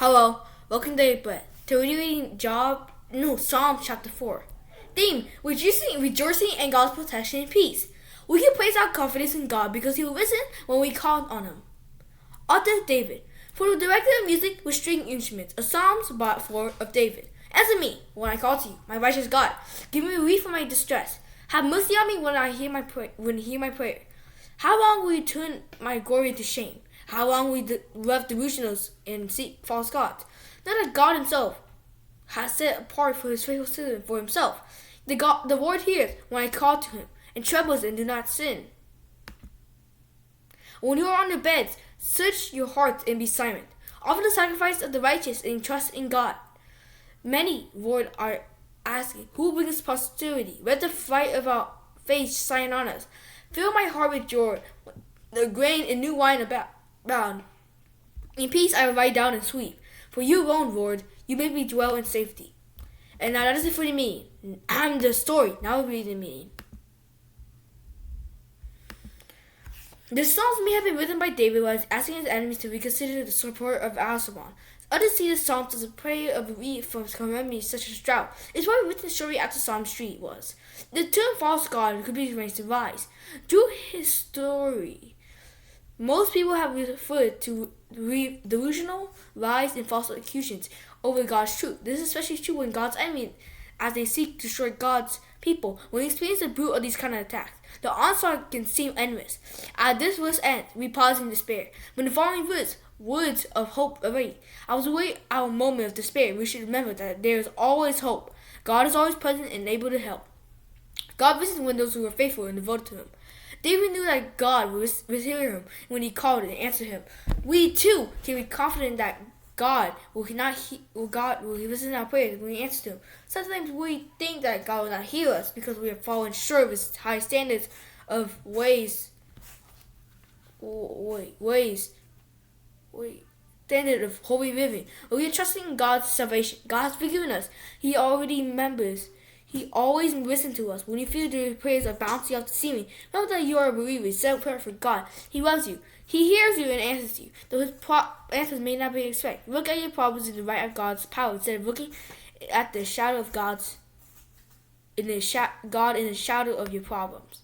Hello, welcome to reading Psalm chapter 4. Theme: rejoicing in God's protection and peace. We can place our confidence in God because He will listen when we call on Him. Author David. For the director of music with string instruments, a Psalms 4 of David. Answer me when I call to you, my righteous God. Give me relief from my distress. Have mercy on me when you hear my prayer. How long will you turn my glory to shame? How long will you love delusionals and seek false gods? Not that God Himself has set apart for His faithful citizen for Himself. The Lord hears when I call to Him, and trembles and do not sin. When you are on your beds, search your hearts and be silent. Offer the sacrifice of the righteous and trust in God. Many, Lord, are asking, who will bring us posterity? Let the fight of our faith shine on us. Fill my heart with joy, the grain and new wine abound. In peace I will lie down and sleep. For you alone, Lord, you make me dwell in safety. And now that is it for the meaning. And the story. Now we read the meaning. The Psalms may have been written by David while he was asking his enemies to reconsider the support of Absalom. Others see the Psalms as a prayer of relief from calamities such as drought. It's why written shortly after Psalm 3 was. The term false god could be raised to lies. Through his story, most people have referred to delusional lies and false accusations over God's truth. This is especially true when God's enemies, as they seek to destroy God's people, when they experience the brunt of these kind of attacks. The onslaught can seem endless. At this verse ends, we pause in despair. When the following words of hope await. I was away our moment of despair. We should remember that there is always hope. God is always present and able to help. God visits when those who are faithful and devoted to Him. David knew that God would hear him when he called and answered him. We too can be confident that God will listen to our prayers when we answer to Him. Sometimes we think that God will not hear us because we have fallen short of His high standards of standard of holy living. But we are trusting in God's salvation. God's forgiven us. He already remembers. He always listens to us. When you feel your prayers are bouncing off the ceiling, know that you are a believer. Set prayer for God. He loves you. He hears you and answers you. Though His answers may not be expected. Look at your problems in the light of God's power instead of looking at the shadow of God in the shadow of your problems.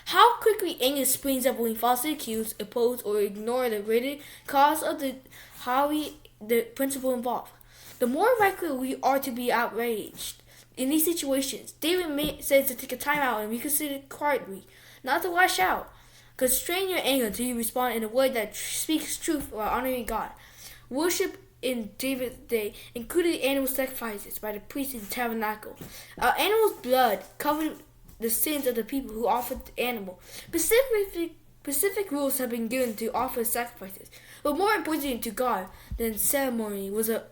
How quickly anger springs up when we falsely accuse, oppose, or ignore the greater cause of the principle involved. The more likely we are to be outraged. In these situations, David says to take a time out and reconsider quietly, not to lash out. Constrain your anger until you respond in a way that speaks truth while honoring God. Worship in David's day included animal sacrifices by the priests in the tabernacle. Our animal's blood covered the sins of the people who offered the animal. Specific rules have been given to offer sacrifices, but more important to God than ceremony was a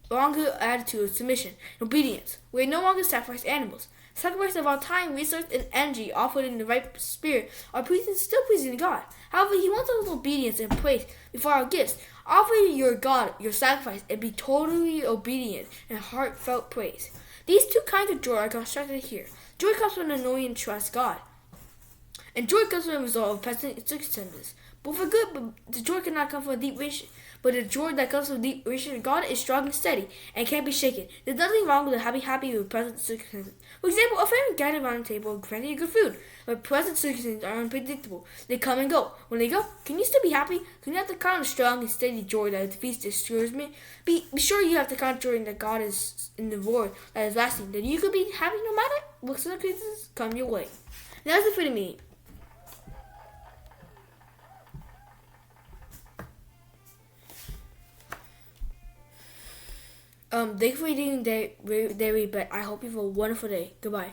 longer attitude of submission and obedience. We no longer sacrifice animals. Sacrifice of our time, resource, and energy offered in the right spirit are still pleasing to God. However, He wants our obedience and praise before our gifts. Offer your God your sacrifice and be totally obedient and heartfelt praise. These two kinds of joy are constructed here. Joy comes from knowing and trust God. And joy comes from the result of present circumstances. Both are good, but the joy cannot come from a deep wish. But the joy that comes from deep wish in God is strong and steady and can't be shaken. There's nothing wrong with having happy with present circumstances. For example, a family gathered around the table and plenty of good food. But present circumstances are unpredictable. They come and go. When they go, can you still be happy? Can you have the kind of strong and steady joy that defeats discouragement? Be sure you have the kind of joy that God is in the Lord that is lasting. That you could be happy no matter what circumstances come your way. That's it for me. Thank you for reading Dairy, but I hope you have a wonderful day. Goodbye.